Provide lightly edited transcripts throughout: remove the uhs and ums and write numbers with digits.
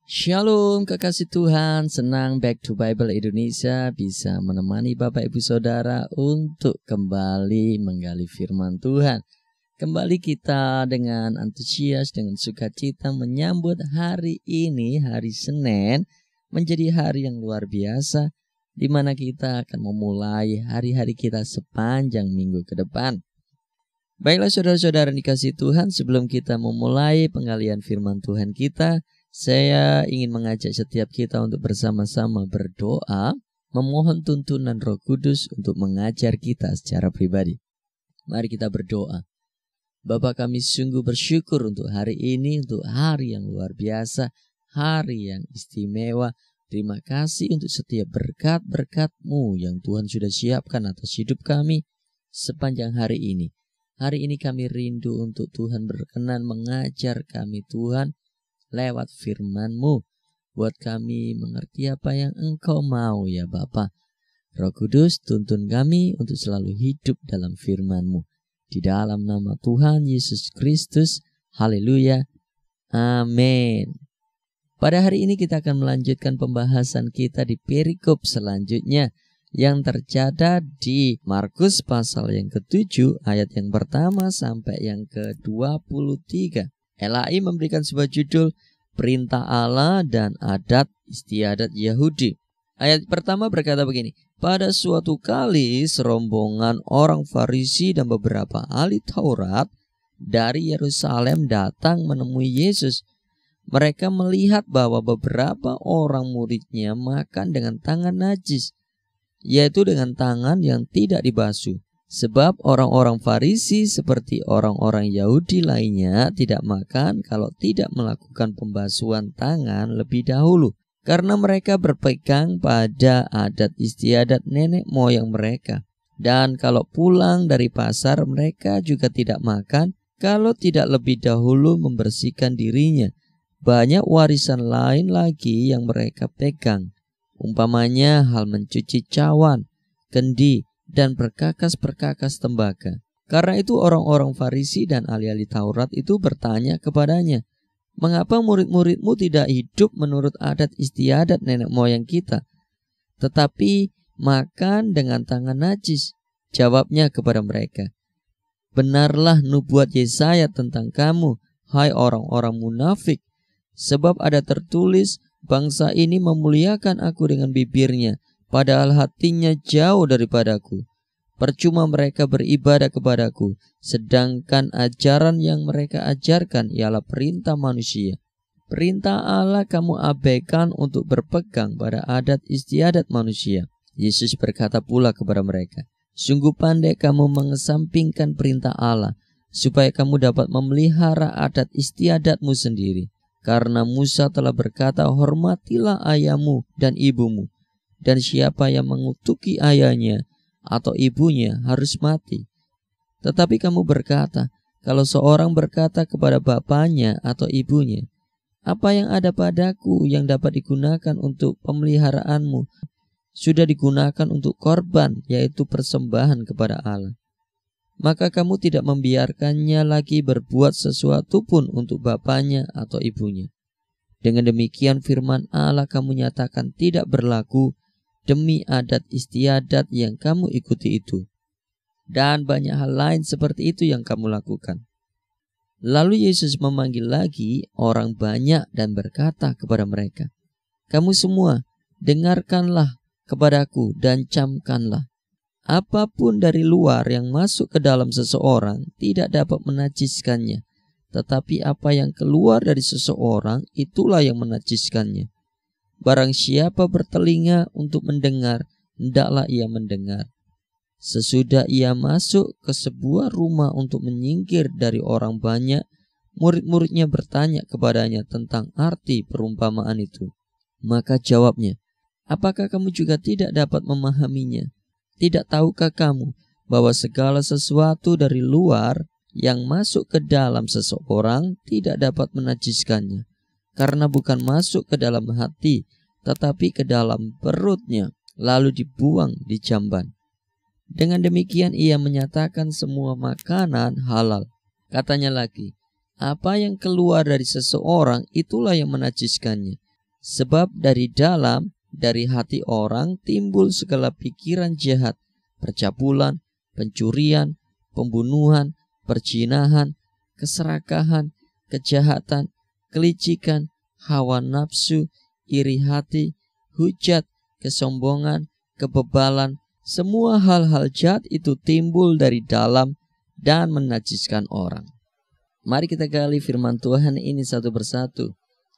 Shalom kekasih Tuhan, senang Back to Bible Indonesia bisa menemani Bapak Ibu Saudara untuk kembali menggali firman Tuhan. Kembali kita dengan antusias, dengan sukacita menyambut hari ini, hari Senin, menjadi hari yang luar biasa, di mana kita akan memulai hari-hari kita sepanjang minggu ke depan. Baiklah saudara-saudara dikasih Tuhan, sebelum kita memulai penggalian firman Tuhan kita, saya ingin mengajak setiap kita untuk bersama-sama berdoa, memohon tuntunan Roh Kudus untuk mengajar kita secara pribadi. Mari kita berdoa. Bapa, kami sungguh bersyukur untuk hari ini, untuk hari yang luar biasa, hari yang istimewa. Terima kasih untuk setiap berkat-berkat-Mu yang Tuhan sudah siapkan atas hidup kami sepanjang hari ini. Hari ini kami rindu untuk Tuhan berkenan mengajar kami Tuhan, lewat firman-Mu, buat kami mengerti apa yang Engkau mau ya Bapa. Roh Kudus, tuntun kami untuk selalu hidup dalam firman-Mu. Di dalam nama Tuhan Yesus Kristus, haleluya, amin. Pada hari ini kita akan melanjutkan pembahasan kita di perikop selanjutnya, yang tercatat di Markus pasal yang ke-7, ayat yang pertama sampai yang ke-23. LAI memberikan sebuah judul Perintah Allah dan Adat Istiadat Yahudi. Ayat pertama berkata begini, pada suatu kali serombongan orang Farisi dan beberapa ahli Taurat dari Yerusalem datang menemui Yesus. Mereka melihat bahwa beberapa orang muridnya makan dengan tangan najis, yaitu dengan tangan yang tidak dibasuh. Sebab orang-orang Farisi seperti orang-orang Yahudi lainnya tidak makan kalau tidak melakukan pembasuhan tangan lebih dahulu, karena mereka berpegang pada adat istiadat nenek moyang mereka. Dan kalau pulang dari pasar mereka juga tidak makan kalau tidak lebih dahulu membersihkan dirinya. Banyak warisan lain lagi yang mereka pegang, umpamanya hal mencuci cawan, kendi, dan perkakas-perkakas tembaga. Karena itu orang-orang Farisi dan ahli-ahli Taurat itu bertanya kepadanya, mengapa murid-muridmu tidak hidup menurut adat istiadat nenek moyang kita, tetapi makan dengan tangan najis? Jawabnya kepada mereka, benarlah nubuat Yesaya tentang kamu, hai orang-orang munafik, sebab ada tertulis, bangsa ini memuliakan aku dengan bibirnya, padahal hatinya jauh daripadaku. Percuma mereka beribadah kepadaku, sedangkan ajaran yang mereka ajarkan ialah perintah manusia. Perintah Allah kamu abaikan untuk berpegang pada adat istiadat manusia. Yesus berkata pula kepada mereka, sungguh pandai kamu mengesampingkan perintah Allah, supaya kamu dapat memelihara adat istiadatmu sendiri. Karena Musa telah berkata, hormatilah ayahmu dan ibumu, dan siapa yang mengutuki ayahnya atau ibunya harus mati. Tetapi kamu berkata, kalau seorang berkata kepada bapaknya atau ibunya, apa yang ada padaku yang dapat digunakan untuk pemeliharaanmu, sudah digunakan untuk korban, yaitu persembahan kepada Allah. Maka kamu tidak membiarkannya lagi berbuat sesuatu pun untuk bapaknya atau ibunya. Dengan demikian firman Allah kamu nyatakan tidak berlaku demi adat istiadat yang kamu ikuti itu. Dan banyak hal lain seperti itu yang kamu lakukan. Lalu Yesus memanggil lagi orang banyak dan berkata kepada mereka, kamu semua dengarkanlah kepadaku dan camkanlah. Apapun dari luar yang masuk ke dalam seseorang tidak dapat menajiskannya, tetapi apa yang keluar dari seseorang itulah yang menajiskannya. Barang siapa bertelinga untuk mendengar, hendaklah ia mendengar. Sesudah ia masuk ke sebuah rumah untuk menyingkir dari orang banyak, murid-muridnya bertanya kepadanya tentang arti perumpamaan itu. Maka jawabnya, apakah kamu juga tidak dapat memahaminya? Tidak tahukah kamu bahwa segala sesuatu dari luar yang masuk ke dalam seseorang tidak dapat menajiskannya, karena bukan masuk ke dalam hati, tetapi ke dalam perutnya, lalu dibuang di jamban. Dengan demikian ia menyatakan semua makanan halal. Katanya lagi, apa yang keluar dari seseorang itulah yang menajiskannya. Sebab dari hati orang timbul segala pikiran jahat, percabulan, pencurian, pembunuhan, perzinahan, keserakahan, kejahatan, kelicikan, hawa nafsu, iri hati, hujat, kesombongan, kebebalan. Semua hal-hal jahat itu timbul dari dalam dan menajiskan orang. Mari kita gali firman Tuhan ini satu persatu.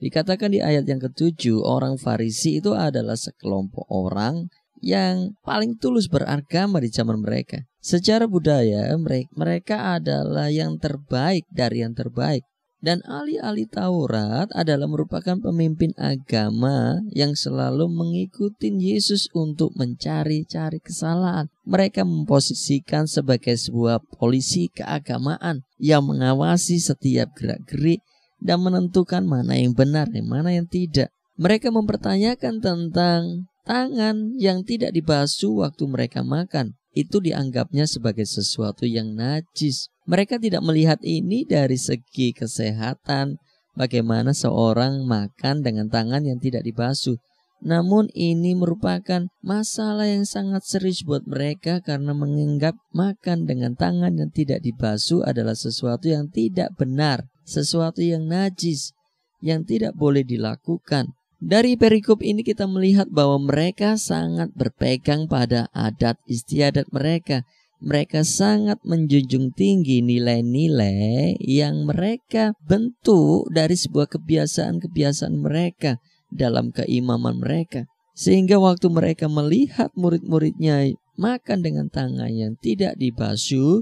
Dikatakan di ayat yang ke-7, orang Farisi itu adalah sekelompok orang yang paling tulus beragama di zaman mereka. Secara budaya, mereka adalah yang terbaik dari yang terbaik. Dan ahli-ahli Taurat adalah merupakan pemimpin agama yang selalu mengikuti Yesus untuk mencari-cari kesalahan. Mereka memposisikan sebagai sebuah polisi keagamaan yang mengawasi setiap gerak-gerik dan menentukan mana yang benar dan mana yang tidak. Mereka mempertanyakan tentang tangan yang tidak dibasuh waktu mereka makan. Itu dianggapnya sebagai sesuatu yang najis. Mereka tidak melihat ini dari segi kesehatan, bagaimana seorang makan dengan tangan yang tidak dibasuh. Namun ini merupakan masalah yang sangat serius buat mereka karena menganggap makan dengan tangan yang tidak dibasuh adalah sesuatu yang tidak benar, sesuatu yang najis, yang tidak boleh dilakukan. Dari perikop ini kita melihat bahwa mereka sangat berpegang pada adat istiadat mereka. Mereka sangat menjunjung tinggi nilai-nilai yang mereka bentuk dari sebuah kebiasaan-kebiasaan mereka dalam keimaman mereka. Sehingga waktu mereka melihat murid-muridnya makan dengan tangan yang tidak dibasuh,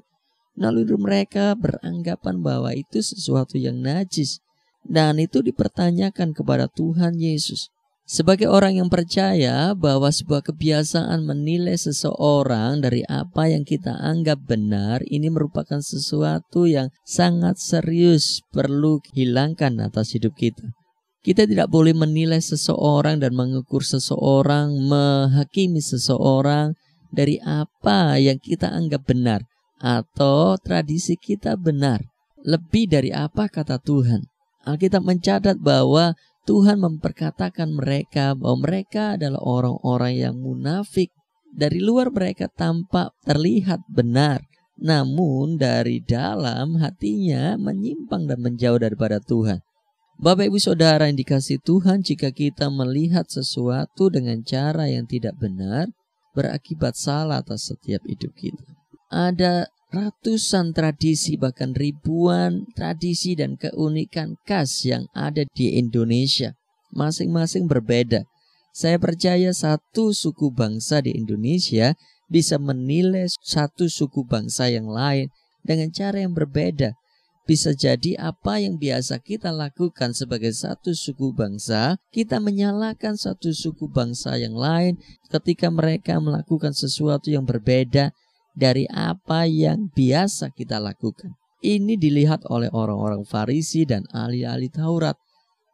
lalu mereka beranggapan bahwa itu sesuatu yang najis. Dan itu dipertanyakan kepada Tuhan Yesus. Sebagai orang yang percaya bahwa sebuah kebiasaan menilai seseorang dari apa yang kita anggap benar, ini merupakan sesuatu yang sangat serius perlu hilangkan atas hidup kita. Kita tidak boleh menilai seseorang dan mengukur seseorang, menghakimi seseorang dari apa yang kita anggap benar atau tradisi kita benar, lebih dari apa kata Tuhan. Alkitab mencatat bahwa Tuhan memperkatakan mereka bahwa mereka adalah orang-orang yang munafik. Dari luar mereka tampak terlihat benar, namun dari dalam hatinya menyimpang dan menjauh daripada Tuhan. Bapak ibu saudara yang dikasihi Tuhan, jika kita melihat sesuatu dengan cara yang tidak benar, berakibat salah atas setiap hidup kita. Ada ratusan tradisi, bahkan ribuan tradisi dan keunikan khas yang ada di Indonesia. Masing-masing berbeda. Saya percaya satu suku bangsa di Indonesia bisa menilai satu suku bangsa yang lain dengan cara yang berbeda. Bisa jadi apa yang biasa kita lakukan sebagai satu suku bangsa, kita menyalahkan satu suku bangsa yang lain ketika mereka melakukan sesuatu yang berbeda dari apa yang biasa kita lakukan. Ini dilihat oleh orang-orang Farisi dan ahli-ahli Taurat.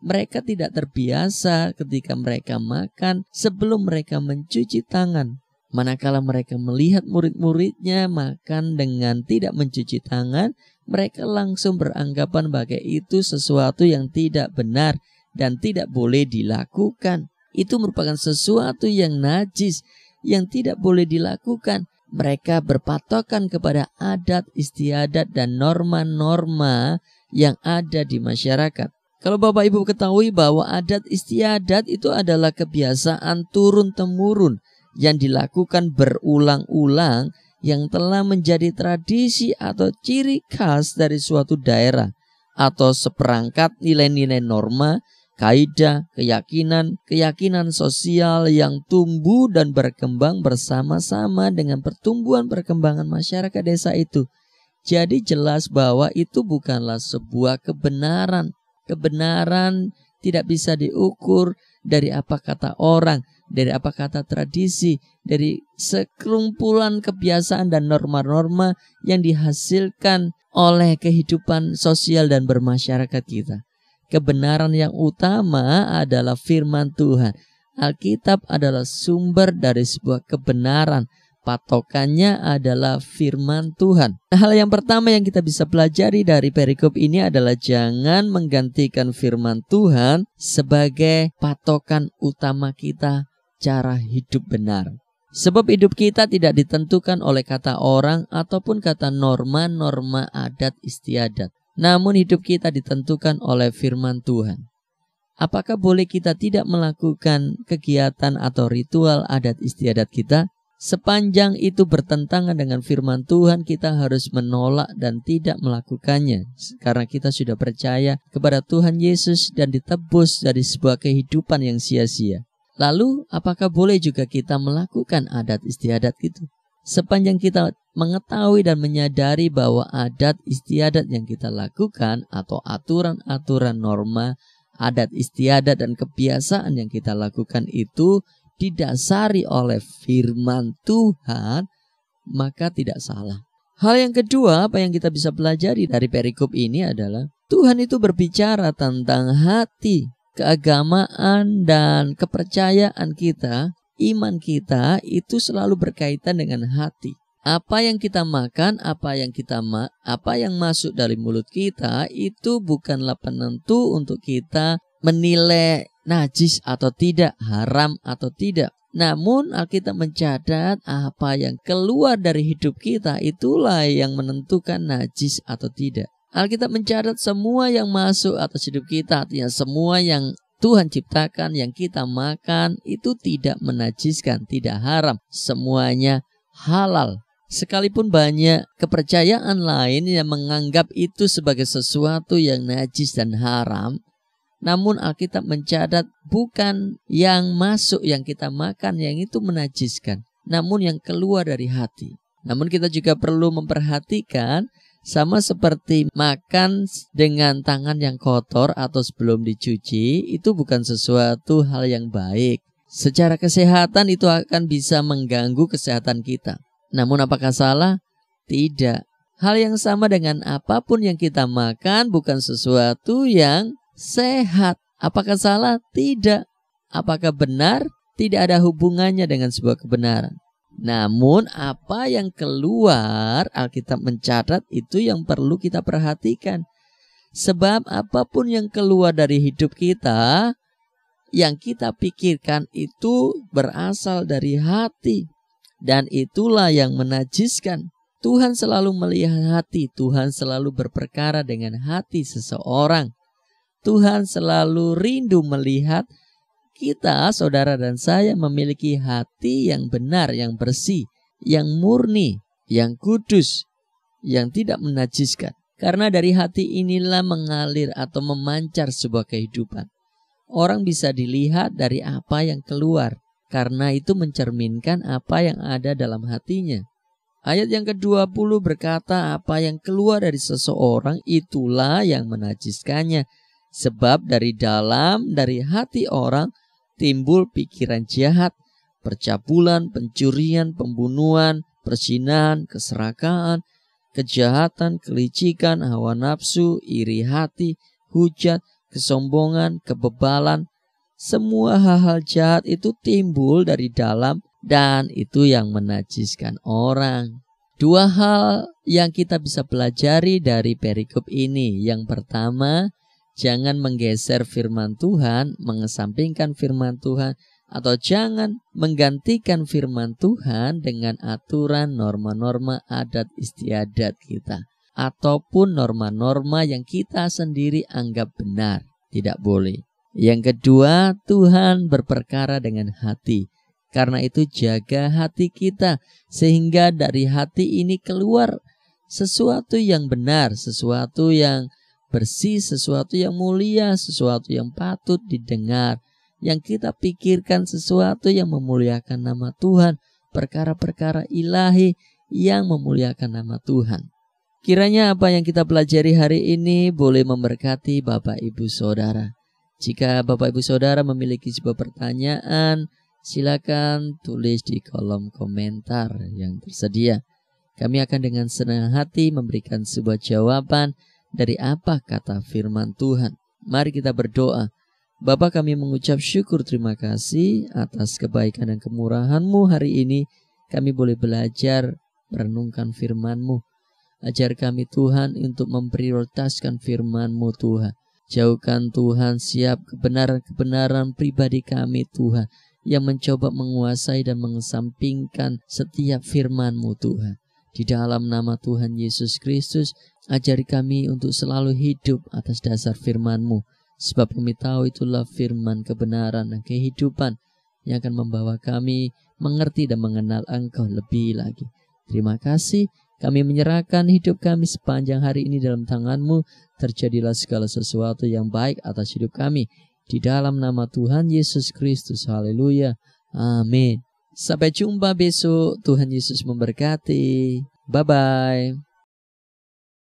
Mereka tidak terbiasa ketika mereka makan sebelum mereka mencuci tangan. Manakala mereka melihat murid-muridnya makan dengan tidak mencuci tangan, mereka langsung beranggapan bahwa itu sesuatu yang tidak benar dan tidak boleh dilakukan. Itu merupakan sesuatu yang najis, yang tidak boleh dilakukan. Mereka berpatokan kepada adat istiadat dan norma-norma yang ada di masyarakat. Kalau Bapak Ibu ketahui bahwa adat istiadat itu adalah kebiasaan turun-temurun yang dilakukan berulang-ulang, yang telah menjadi tradisi atau ciri khas dari suatu daerah, atau seperangkat nilai-nilai norma, kaidah, keyakinan sosial yang tumbuh dan berkembang bersama-sama dengan pertumbuhan perkembangan masyarakat desa itu. Jadi jelas bahwa itu bukanlah sebuah kebenaran. Kebenaran tidak bisa diukur dari apa kata orang, dari apa kata tradisi, dari sekelumpulan kebiasaan dan norma-norma yang dihasilkan oleh kehidupan sosial dan bermasyarakat kita. Kebenaran yang utama adalah firman Tuhan. Alkitab adalah sumber dari sebuah kebenaran. Patokannya adalah firman Tuhan. Hal yang pertama yang kita bisa pelajari dari perikop ini adalah jangan menggantikan firman Tuhan sebagai patokan utama kita cara hidup benar. Sebab hidup kita tidak ditentukan oleh kata orang ataupun kata norma-norma adat istiadat. Namun hidup kita ditentukan oleh firman Tuhan. Apakah boleh kita tidak melakukan kegiatan atau ritual adat istiadat kita? Sepanjang itu bertentangan dengan firman Tuhan, kita harus menolak dan tidak melakukannya. Karena kita sudah percaya kepada Tuhan Yesus dan ditebus dari sebuah kehidupan yang sia-sia. Lalu, apakah boleh juga kita melakukan adat istiadat itu? Sepanjang kita mengetahui dan menyadari bahwa adat istiadat yang kita lakukan atau aturan-aturan norma, adat istiadat dan kebiasaan yang kita lakukan itu didasari oleh firman Tuhan, maka tidak salah. Hal yang kedua, apa yang kita bisa pelajari dari perikop ini adalah Tuhan itu berbicara tentang hati, keagamaan dan kepercayaan kita, iman kita itu selalu berkaitan dengan hati. Apa yang kita makan, apa yang masuk dari mulut kita itu bukanlah penentu untuk kita menilai najis atau tidak, haram atau tidak. Namun Alkitab mencatat apa yang keluar dari hidup kita itulah yang menentukan najis atau tidak. Alkitab mencatat semua yang masuk atas hidup kita, artinya semua yang Tuhan ciptakan, yang kita makan itu tidak menajiskan, tidak haram. Semuanya halal. Sekalipun banyak kepercayaan lain yang menganggap itu sebagai sesuatu yang najis dan haram, namun Alkitab mencatat bukan yang masuk yang kita makan yang itu menajiskan, namun yang keluar dari hati. Namun kita juga perlu memperhatikan, sama seperti makan dengan tangan yang kotor atau sebelum dicuci, itu bukan sesuatu hal yang baik. Secara kesehatan itu akan bisa mengganggu kesehatan kita. Namun apakah salah? Tidak. Hal yang sama dengan apapun yang kita makan bukan sesuatu yang sehat. Apakah salah? Tidak. Apakah benar? Tidak ada hubungannya dengan sebuah kebenaran. Namun apa yang keluar, Alkitab mencatat itu yang perlu kita perhatikan. Sebab apapun yang keluar dari hidup kita, yang kita pikirkan itu berasal dari hati. Dan itulah yang menajiskan. Tuhan selalu melihat hati. Tuhan selalu berperkara dengan hati seseorang. Tuhan selalu rindu melihat kita, saudara dan saya, memiliki hati yang benar, yang bersih, yang murni, yang kudus, yang tidak menajiskan. Karena dari hati inilah mengalir atau memancar sebuah kehidupan. Orang bisa dilihat dari apa yang keluar, karena itu mencerminkan apa yang ada dalam hatinya. Ayat yang ke-20 berkata, apa yang keluar dari seseorang itulah yang menajiskannya. Sebab dari dalam, dari hati orang timbul pikiran jahat, percabulan, pencurian, pembunuhan, perzinahan, keserakahan, kejahatan, kelicikan, hawa nafsu, iri hati, hujat, kesombongan, kebebalan. Semua hal-hal jahat itu timbul dari dalam dan itu yang menajiskan orang. Dua hal yang kita bisa pelajari dari perikop ini. Yang pertama, jangan menggeser firman Tuhan, mengesampingkan firman Tuhan, atau jangan menggantikan firman Tuhan dengan aturan norma-norma adat istiadat kita, ataupun norma-norma yang kita sendiri anggap benar. Tidak boleh. Yang kedua, Tuhan berperkara dengan hati. Karena itu jaga hati kita, sehingga dari hati ini keluar sesuatu yang benar, sesuatu yang bersih, sesuatu yang mulia, sesuatu yang patut didengar, yang kita pikirkan sesuatu yang memuliakan nama Tuhan, perkara-perkara ilahi yang memuliakan nama Tuhan. Kiranya apa yang kita pelajari hari ini boleh memberkati Bapak Ibu Saudara. Jika Bapak Ibu Saudara memiliki sebuah pertanyaan, silakan tulis di kolom komentar yang tersedia. Kami akan dengan senang hati memberikan sebuah jawaban dari apa kata firman Tuhan. Mari kita berdoa. Bapa, kami mengucap syukur terima kasih atas kebaikan dan kemurahan-Mu hari ini kami boleh belajar merenungkan firman-Mu. Ajar kami Tuhan untuk memprioritaskan firman-Mu Tuhan. Jauhkan Tuhan siap kebenaran-kebenaran pribadi kami Tuhan, yang mencoba menguasai dan mengesampingkan setiap firman-Mu Tuhan. Di dalam nama Tuhan Yesus Kristus, ajari kami untuk selalu hidup atas dasar firman-Mu. Sebab kami tahu itulah firman kebenaran dan kehidupan yang akan membawa kami mengerti dan mengenal Engkau lebih lagi. Terima kasih. Kami menyerahkan hidup kami sepanjang hari ini dalam tangan-Mu. Terjadilah segala sesuatu yang baik atas hidup kami. Di dalam nama Tuhan Yesus Kristus. Haleluya. Amin. Sampai jumpa besok. Tuhan Yesus memberkati. Bye-bye.